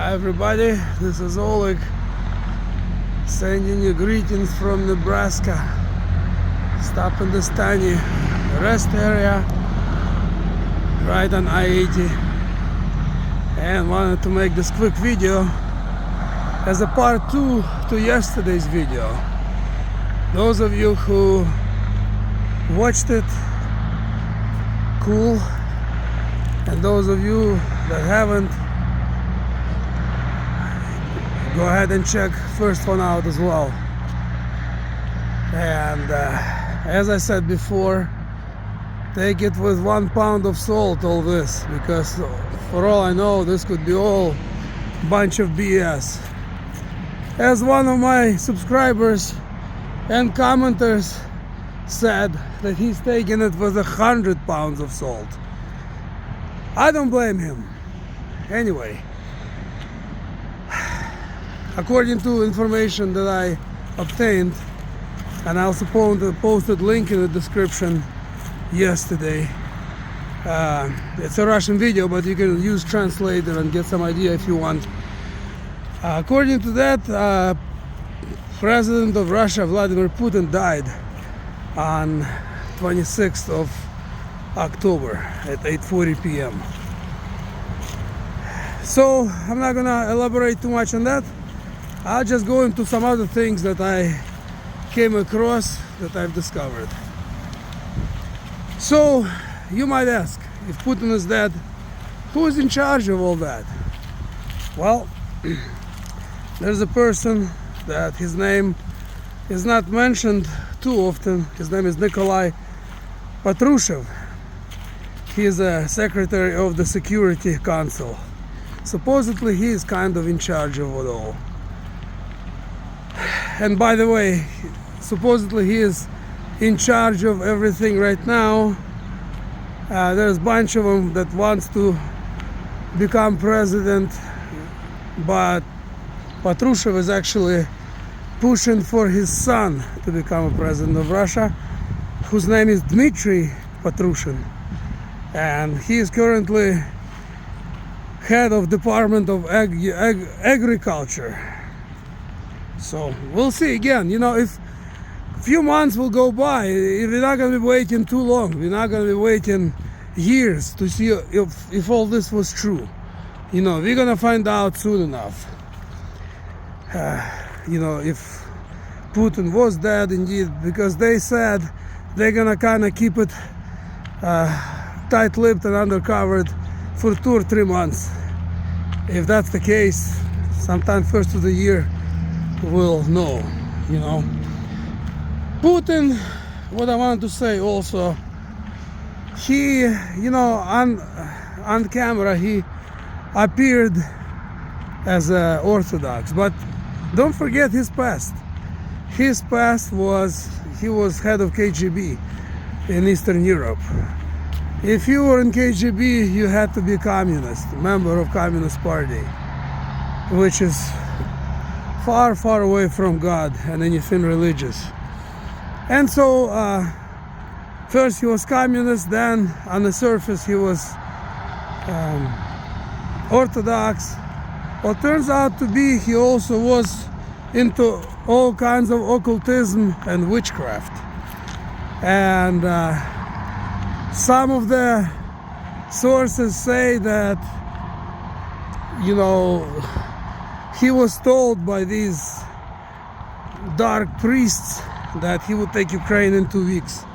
Hi everybody, this is Oleg sending you greetings from Nebraska. Stop in this tiny rest area right on I-80 and wanted to make this quick video as a part 2 to yesterday's video. Those of you who watched it, cool, and those of you that haven't, go ahead and check first one out as well. And as I said before, take it with 1 pound of salt, all this, because for all I know this could be all bunch of BS. As one of my subscribers and commenters said, that he's taking it with 100 pounds of salt. I don't blame him. Anyway, according to information that I obtained, and I also posted link in the description yesterday. It's a Russian video, but you can use translator and get some idea if you want. According to that, President of Russia Vladimir Putin died on 26th of October at 8:40 p.m. So I'm not gonna elaborate too much on that. I'll just go into some other things that I came across, that I've discovered. So you might ask, if Putin is dead, who is in charge of all that? Well, there's a person that his name is not mentioned too often. His name is Nikolai Patrushev. He is a secretary of the Security Council. Supposedly he is kind of in charge of it all. And by the way, supposedly he is in charge of everything right now. There's a bunch of them that wants to become president, but Patrushev is actually pushing for his son to become a president of Russia, whose name is Dmitry Patrushin, and he is currently head of Department of Agriculture. So we'll see again. You know, if a few months will go by, we're not going to be waiting too long. We're not going to be waiting years to see if all this was true. You know, we're going to find out soon enough. You know, if Putin was dead indeed, because they said they're going to kind of keep it tight-lipped and undercovered for 2 or 3 months. If that's the case, sometime first of the year, we'll know, you know. Putin, what I want to say also, he, you know, on camera he appeared as Orthodox, but don't forget his past. His past was, he was head of KGB in Eastern Europe. If you were in KGB, you had to be communist, member of Communist Party, which is far, far away from God and anything religious. And so, first he was communist, then on the surface he was Orthodox. Well, turns out to be he also was into all kinds of occultism and witchcraft. And some of the sources say that, you know, he was told by these dark priests that he would take Ukraine in 2 weeks.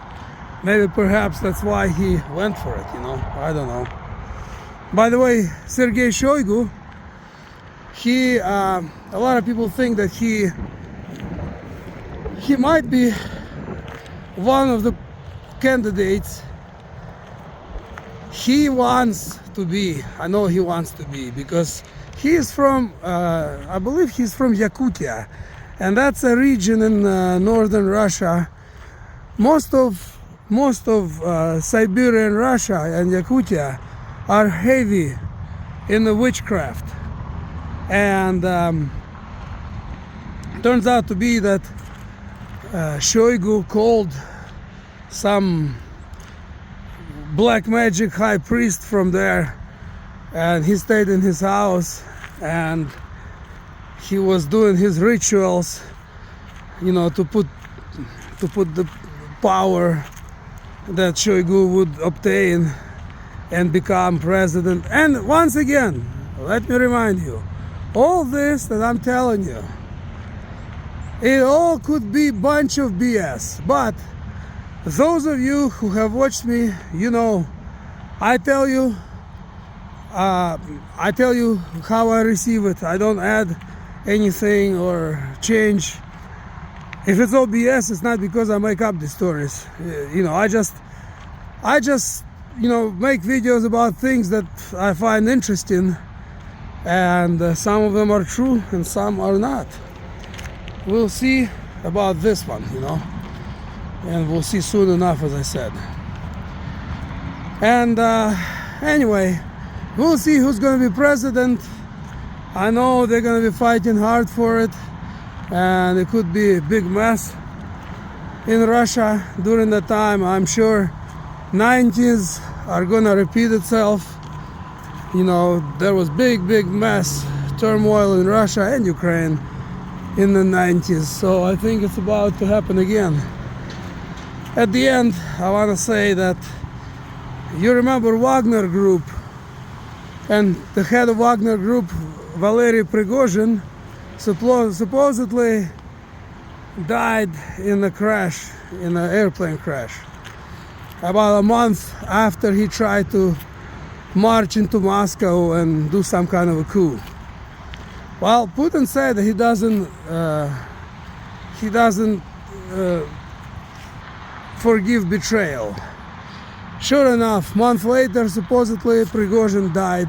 Maybe perhaps that's why he went for it, you know, I don't know. By the way, Sergei Shoigu, he, a lot of people think that he might be one of the candidates. He wants to be, I know he wants to be, because he is from, I believe he's from Yakutia, and that's a region in northern Russia. Most of Siberian Russia and Yakutia are heavy in the witchcraft, and turns out to be that Shoigu called some black magic high priest from there, and he stayed in his house and he was doing his rituals, you know, to put the power that Shoigu would obtain and become president. And once again, let me remind you, all this that I'm telling you, it all could be a bunch of BS. But those of you who have watched me, you know, I tell you how I receive it. I don't add anything or change. If it's all BS, it's not because I make up the stories. You know, I just you know, make videos about things that I find interesting, and some of them are true and some are not. We'll see about this one, you know, and we'll see soon enough, as I said. And anyway, we'll see who's going to be president. I know they're going to be fighting hard for it, and it could be a big mess in Russia during that time. I'm sure 90s are gonna repeat itself. You know, there was big mess, turmoil in Russia and Ukraine in the 90s, so I think it's about to happen again. At the end, I want to say that you remember Wagner Group, and the head of Wagner Group, Valery Prigozhin, supposedly died in a crash, in an airplane crash, about a month after he tried to march into Moscow and do some kind of a coup. Well, Putin said that he doesn't forgive betrayal. Sure enough, a month later, supposedly Prigozhin died.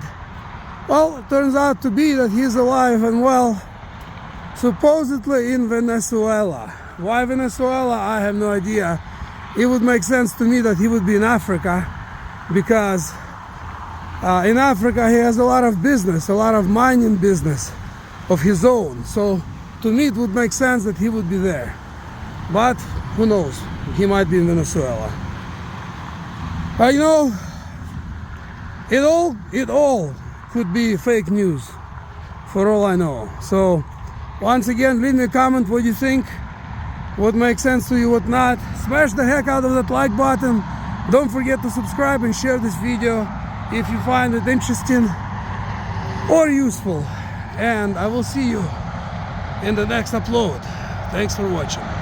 Well, it turns out to be that he's alive and well, supposedly in Venezuela. Why Venezuela? I have no idea. It would make sense to me that he would be in Africa, because in Africa he has a lot of business, a lot of mining business of his own. So to me it would make sense that he would be there. But who knows? He might be in Venezuela. But you know, it all could be fake news, for all I know. So once again, leave me a comment what you think, what makes sense to you, what not. Smash the heck out of that like button. Don't forget to subscribe and share this video if you find it interesting or useful. And I will see you in the next upload. Thanks for watching.